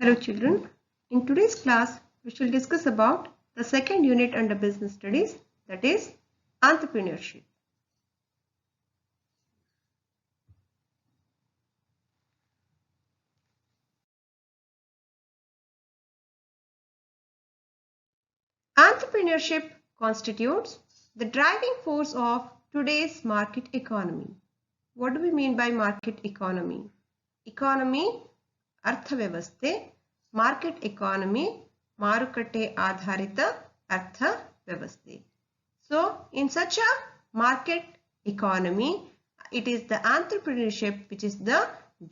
Hello children, in today's class we shall discuss about the second unit under business studies, that is entrepreneurship. Entrepreneurship constitutes the driving force of today's market economy. What do we mean by market economy? Economy, ಅರ್ಥವ್ಯವಸ್ಥೆ, market economy, ಮಾರುಕಟ್ಟೆ ಆಧಾರಿತ ಅರ್ಥವ್ಯವಸ್ಥೆ. So, in such a market economy, it is the entrepreneurship which is the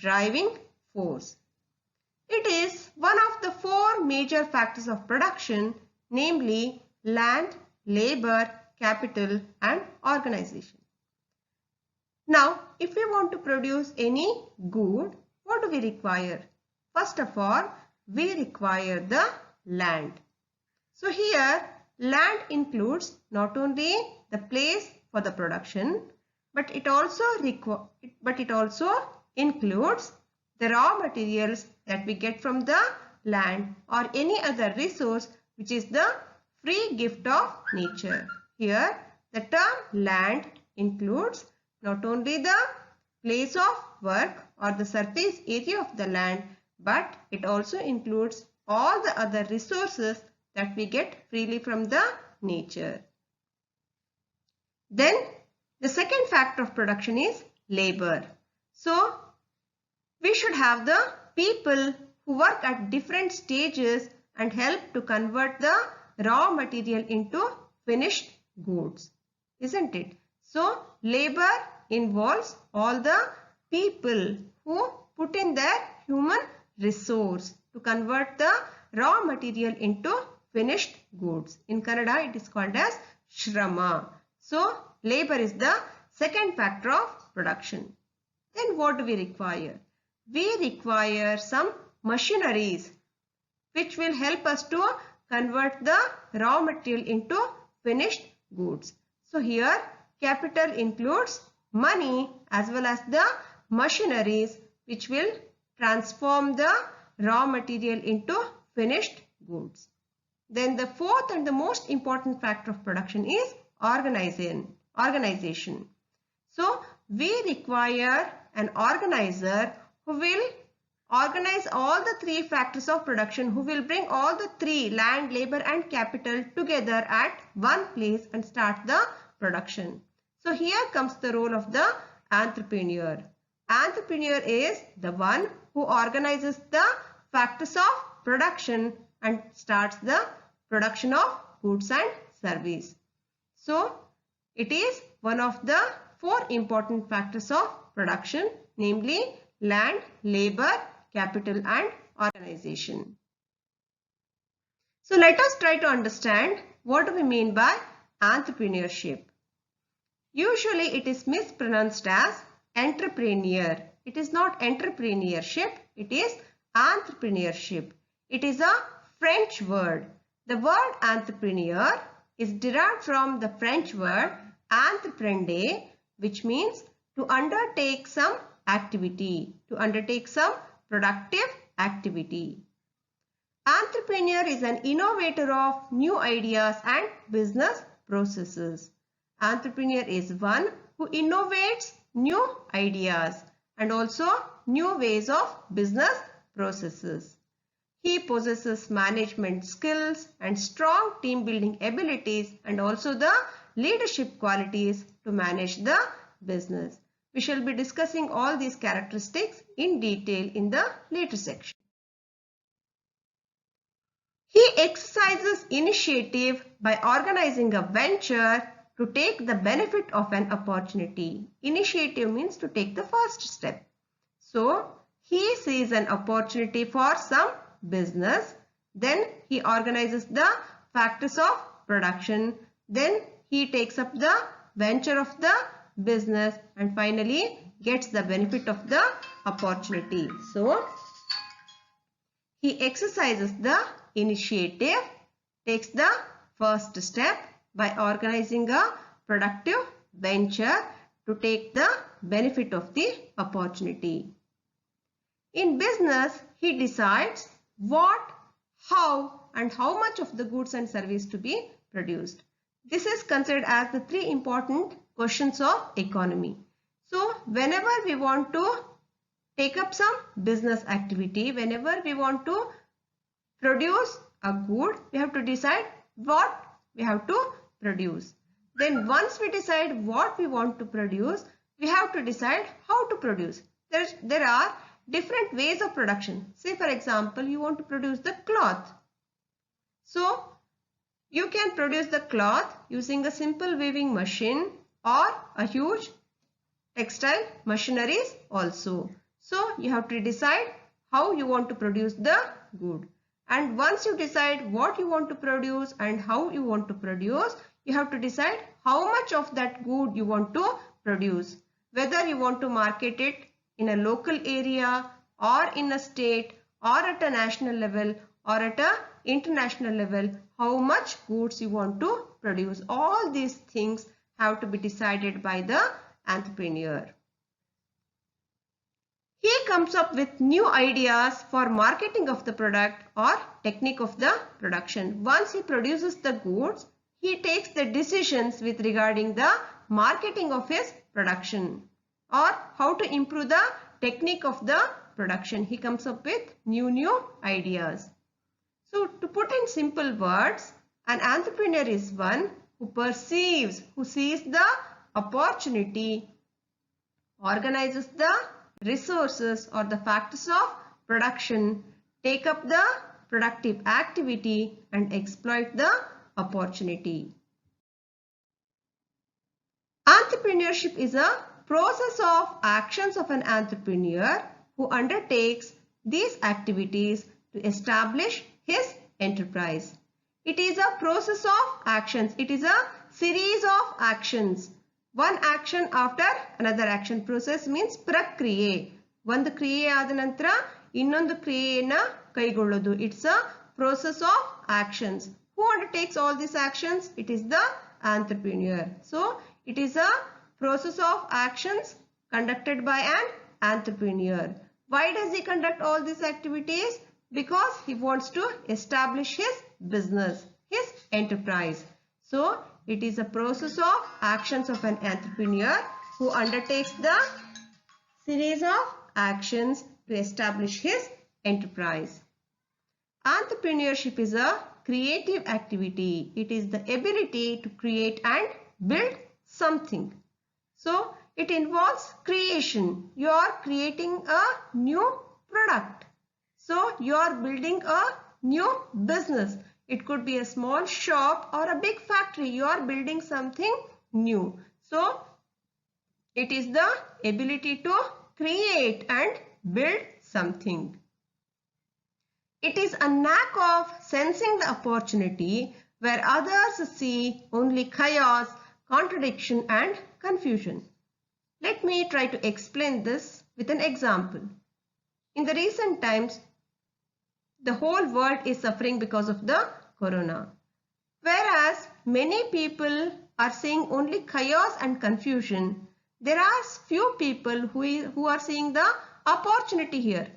driving force. It is one of the four major factors of production, namely land, labor, capital, and organization. Now, if we want to produce any good, what do we require? First of all, we require the land. So here, land includes not only the place for the production, but it also includes the raw materials that we get from the land or any other resource which is the free gift of nature. Here, the term land includes not only the place of work or the surface area of the land, but it also includes all the other resources that we get freely from the nature. Then the second factor of production is labor. So we should have the people who work at different stages and help to convert the raw material into finished goods, isn't it? So labor involves all the people who put in their human resource to convert the raw material into finished goods. In Kannada, it is called as shrama. So, labor is the second factor of production. Then what do we require? We require some machineries which will help us to convert the raw material into finished goods. So, here capital includes money as well as the machineries which will transform the raw material into finished goods. Then the fourth and the most important factor of production is organization. So we require an organizer who will organize all the three factors of production, who will bring all the three, land, labor and capital, together at one place and start the production. So here comes the role of the entrepreneur. Entrepreneur is the one who organizes the factors of production and starts the production of goods and service. So it is one of the four important factors of production, namely land, labor, capital and organization. So let us try to understand what do we mean by entrepreneurship. Usually it is mispronounced as entrepreneur. It is not entrepreneurship, it is entrepreneurship. It is a French word. The word entrepreneur is derived from the French word entreprendre, which means to undertake some activity, to undertake some productive activity. Entrepreneur is an innovator of new ideas and business processes. Entrepreneur is one who innovates new ideas and also new ways of business processes. He possesses management skills and strong team building abilities and also the leadership qualities to manage the business. We shall be discussing all these characteristics in detail in the later section. He exercises initiative by organizing a venture to take the benefit of an opportunity. Initiative means to take the first step. So, he sees an opportunity for some business, then he organizes the factors of production, then he takes up the venture of the business and finally gets the benefit of the opportunity. So, he exercises the initiative, takes the first step by organizing a productive venture to take the benefit of the opportunity. In business, he decides what, how, and how much of the goods and service to be produced. This is considered as the three important questions of economy. So whenever we want to take up some business activity, whenever we want to produce a good, we have to decide what we have to produce. Then once we decide what we want to produce, we have to decide how to produce. There are different ways of production. Say for example, you want to produce the cloth. So you can produce the cloth using a simple weaving machine or a huge textile machineries also. So you have to decide how you want to produce the good. And once you decide what you want to produce and how you want to produce, you have to decide how much of that good you want to produce. Whether you want to market it in a local area or in a state or at a national level or at a international level, how much goods you want to produce. All these things have to be decided by the entrepreneur. He comes up with new ideas for marketing of the product or technique of the production. Once he produces the goods, he takes the decisions with regarding the marketing of his production or how to improve the technique of the production. He comes up with new ideas. So to put in simple words, an entrepreneur is one who perceives, who sees the opportunity, organizes the resources or the factors of production, take up the productive activity and exploit the opportunity. Entrepreneurship is a process of actions of an entrepreneur who undertakes these activities to establish his enterprise. It is a process of actions. It is a series of actions. One action after another action. Process means prakriye. ಒಂದು ಕ್ರಿಯೆ ಆದ ನಂತರ ಇನ್ನೊಂದು ಕ್ರಿಯೆಯನ್ನ ಕೈಗೊಳ್ಳೋದು. It's a process of actions. Who undertakes all these actions? It is the entrepreneur. So it is a process of actions conducted by an entrepreneur. Why does he conduct all these activities? Because he wants to establish his business, his enterprise. So it is a process of actions of an entrepreneur who undertakes the series of actions to establish his enterprise. Entrepreneurship is a creative activity. It is the ability to create and build something. So it involves creation. You are creating a new product. So you are building a new business. It could be a small shop or a big factory. You are building something new. So it is the ability to create and build something. It is a knack of sensing the opportunity where others see only chaos, contradiction and confusion. Let me try to explain this with an example. In the recent times, the whole world is suffering because of the corona. Whereas many people are seeing only chaos and confusion, there are few people who are seeing the opportunity here.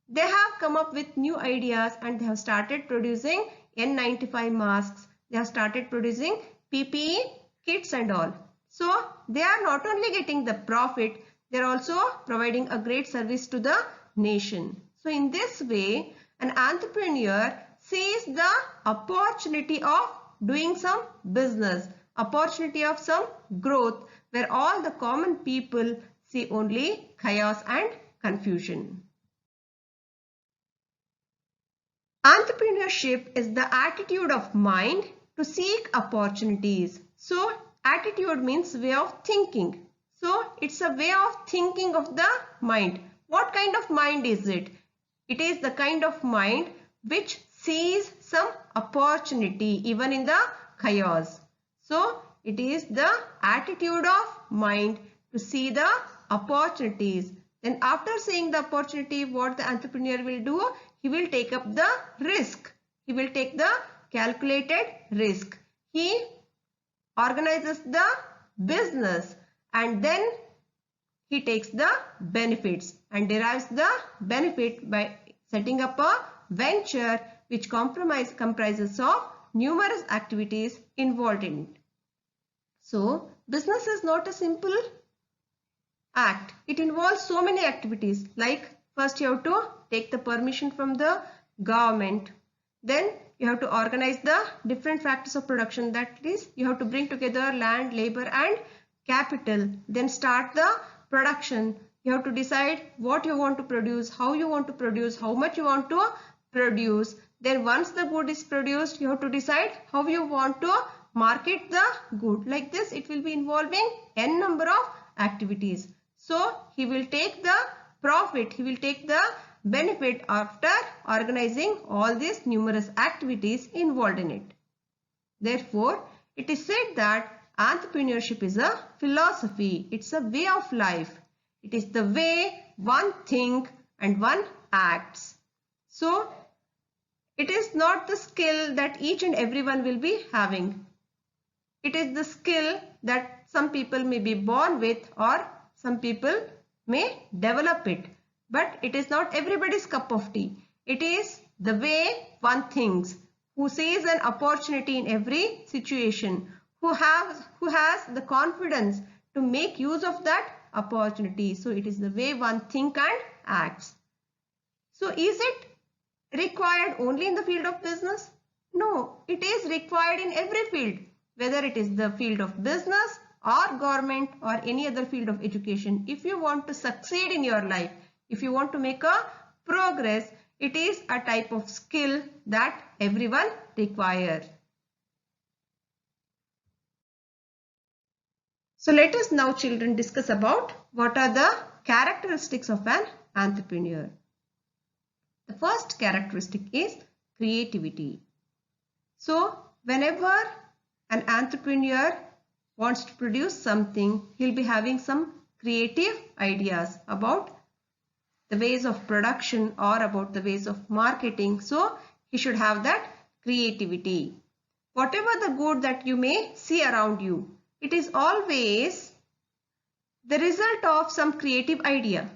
They have come up with new ideas and they have started producing N95 masks. They have started producing PPE kits and all. So they are not only getting the profit, they are also providing a great service to the nation. So in this way, an entrepreneur sees the opportunity of doing some business, opportunity of some growth, where all the common people see only chaos and confusion. Entrepreneurship is the attitude of mind to seek opportunities. So attitude means way of thinking. So it's a way of thinking of the mind. What kind of mind is it? It is the kind of mind which sees some opportunity even in the chaos. So it is the attitude of mind to see the opportunities. Then after seeing the opportunity, what the entrepreneur will do? He will take up the risk. He will take the calculated risk. He organizes the business and then he takes the benefits and derives the benefit by setting up a venture which comprises of numerous activities involved in it. So, business is not a simple act. It involves so many activities, like first you have to take the permission from the government. Then you have to organize the different factors of production. That is, you have to bring together land, labor and capital. Then start the production. You have to decide what you want to produce, how you want to produce, how much you want to produce. Then once the good is produced, you have to decide how you want to market the good. Like this, it will be involving n number of activities. So he will take the profit, he will take the benefit after organizing all these numerous activities involved in it. Therefore, it is said that entrepreneurship is a philosophy. It's a way of life. It is the way one thinks and one acts. So, it is not the skill that each and everyone will be having. It is the skill that some people may be born with or some people may develop it. But it is not everybody's cup of tea. It is the way one thinks, who sees an opportunity in every situation, who has the confidence to make use of that opportunity. So it is the way one thinks and acts. So is it required only in the field of business? No, it is required in every field, whether it is the field of business or government or any other field of education. If you want to succeed in your life, if you want to make a progress, it is a type of skill that everyone requires. So let us now, children, discuss about what are the characteristics of an entrepreneur. The first characteristic is creativity. So whenever an entrepreneur wants to produce something, he'll be having some creative ideas about the ways of production or about the ways of marketing. So he should have that creativity. Whatever the good that you may see around you, it is always the result of some creative idea.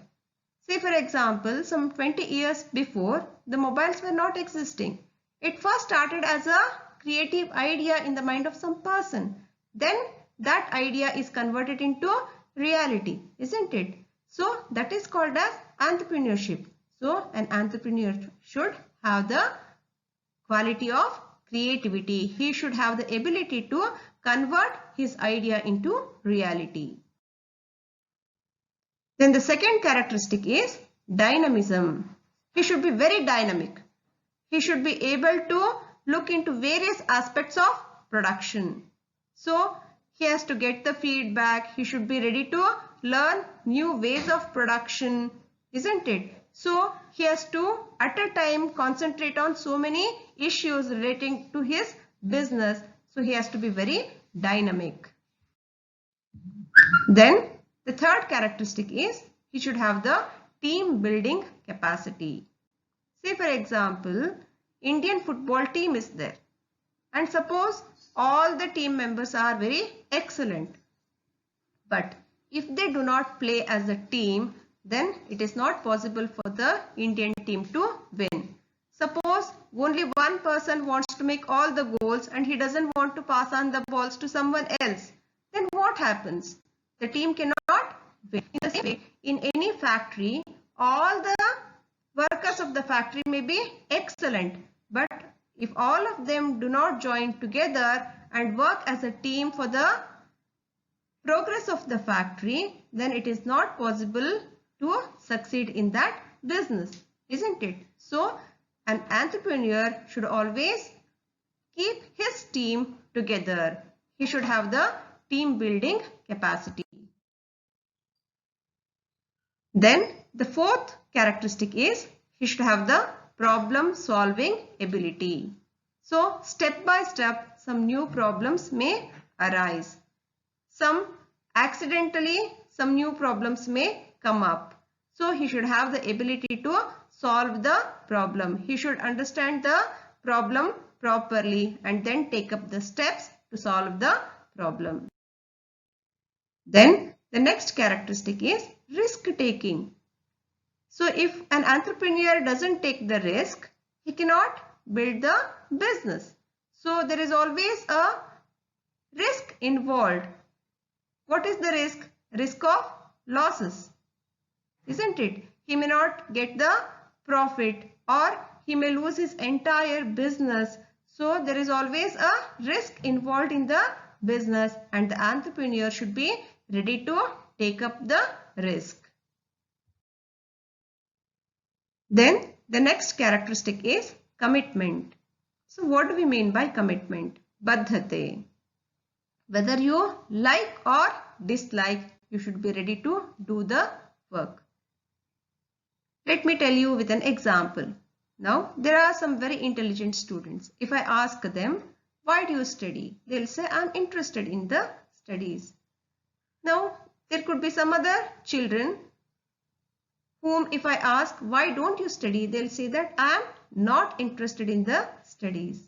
Say for example, some 20 years before, the mobiles were not existing. It first started as a creative idea in the mind of some person. Then that idea is converted into reality, isn't it? So that is called as entrepreneurship. So an entrepreneur should have the quality of creativity. He should have the ability to convert his idea into reality. Then the second characteristic is dynamism. He should be very dynamic. He should be able to look into various aspects of production. So he has to get the feedback. He should be ready to learn new ways of production, isn't it? So he has to at a time concentrate on so many issues relating to his business. So he has to be very dynamic. Then the third characteristic is he should have the team building capacity. Say for example, Indian football team is there, and suppose all the team members are very excellent. But if they do not play as a team, then it is not possible for the Indian team to win. Suppose only one person wants to make all the goals and he doesn't want to pass on the balls to someone else. Then what happens? The team cannot win. In the same way, in any factory, all the workers of the factory may be excellent. But if all of them do not join together and work as a team for the progress of the factory, then it is not possible to succeed in that business, isn't it? So an entrepreneur should always keep his team together. He should have the team building capacity. Then the fourth characteristic is he should have the problem solving ability. So step by step some new problems may arise. Some accidentally some new problems may come up. So he should have the ability to solve the problem. He should understand the problem properly and then take up the steps to solve the problem. Then the next characteristic is risk taking. So if an entrepreneur doesn't take the risk, he cannot build the business. So there is always a risk involved. What is the risk? Risk of losses, isn't it? He may not get the profit, or he may lose his entire business. So there is always a risk involved in the business, and the entrepreneur should be ready to take up the risk. Then the next characteristic is commitment. So what do we mean by commitment? Baddhate. Whether you like or dislike, you should be ready to do the work. Let me tell you with an example. Now, there are some very intelligent students. If I ask them, why do you study? They'll say, I'm interested in the studies. Now, there could be some other children whom if I ask, why don't you study? They'll say that I am not interested in the studies.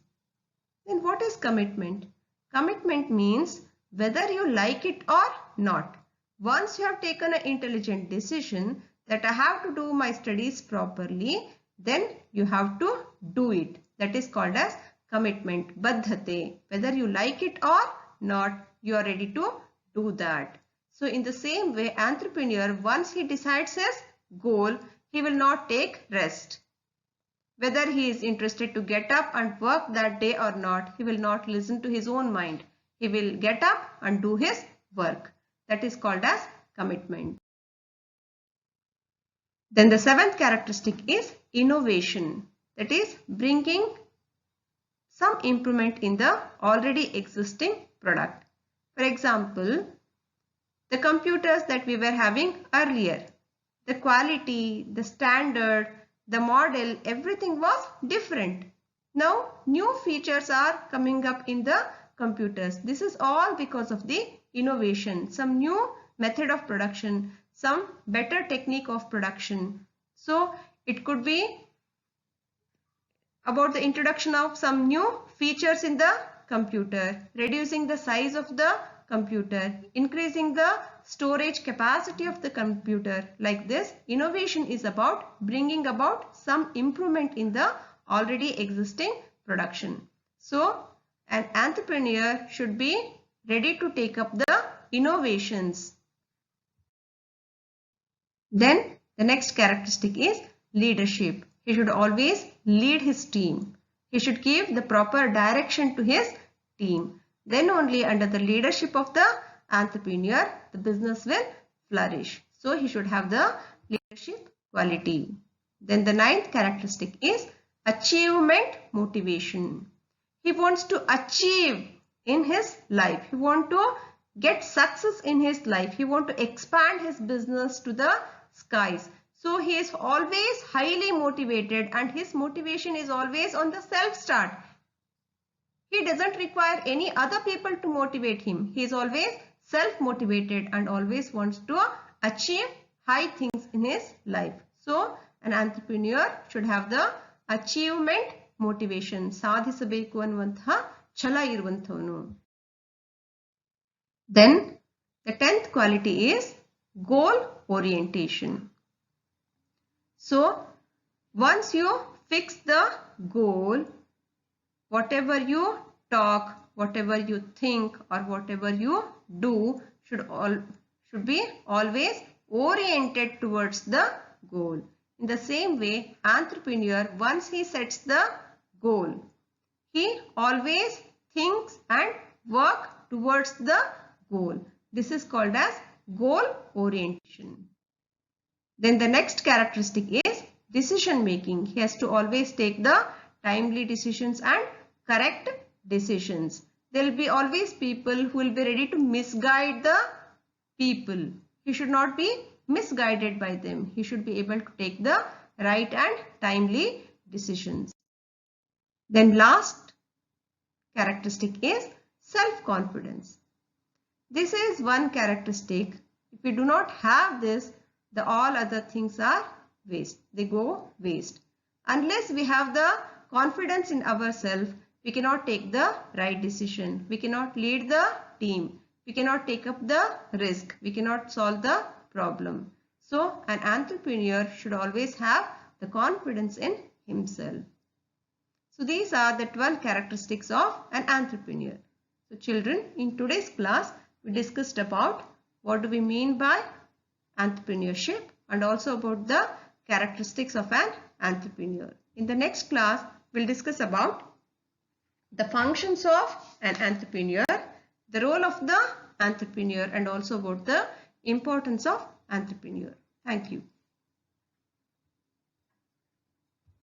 Then what is commitment? Commitment means whether you like it or not. Once you have taken an intelligent decision that I have to do my studies properly, then you have to do it. That is called as commitment, baddhate. Whether you like it or not, you are ready to do that. So in the same way, entrepreneur, once he decides his goal, he will not take rest. Whether he is interested to get up and work that day or not, he will not listen to his own mind. He will get up and do his work. That is called as commitment. Then the seventh characteristic is innovation. That is bringing some improvement in the already existing product. For example, the computers that we were having earlier, the quality, the standard, the model, everything was different. Now new features are coming up in the computers. This is all because of the innovation, some new method of production, some better technique of production. So it could be about the introduction of some new features in the computer, reducing the size of the computer, increasing the storage capacity of the computer. Like this, innovation is about bringing about some improvement in the already existing production. So an entrepreneur should be ready to take up the innovations. Then the next characteristic is leadership. He should always lead his team. He should give the proper direction to his team. Then only under the leadership of the entrepreneur, the business will flourish. So he should have the leadership quality. Then the ninth characteristic is achievement motivation. He wants to achieve in his life. He wants to get success in his life. He wants to expand his business to the skies. So he is always highly motivated, and his motivation is always on the self-start. He doesn't require any other people to motivate him. He is always self-motivated and always wants to achieve high things in his life. So an entrepreneur should have the achievement motivation. ಸಾಧಿಸಬೇಕು ಅನ್ನುವಂತಹ ಛಲ ಇರುವಂತವನು. Then the 10th quality is goal orientation. So once you fix the goal, whatever you talk, whatever you think, or whatever you do should be always oriented towards the goal. In the same way, entrepreneur, once he sets the goal, he always thinks and work towards the goal. This is called as goal orientation. Then the next characteristic is decision making. He has to always take the timely decisions and correct decisions. There will be always people who will be ready to misguide the people. He should not be misguided by them. He should be able to take the right and timely decisions. Then last characteristic is self-confidence. This is one characteristic. If we do not have this, the all other things are waste. They go waste. Unless we have the confidence in ourselves, we cannot take the right decision. We cannot lead the team. We cannot take up the risk. We cannot solve the problem. So an entrepreneur should always have the confidence in himself. So these are the 12 characteristics of an entrepreneur. So children, in today's class, we discussed about what do we mean by entrepreneurship and also about the characteristics of an entrepreneur. In the next class, we'll discuss about the functions of an entrepreneur, the role of the entrepreneur, and also about the importance of entrepreneur. Thank you.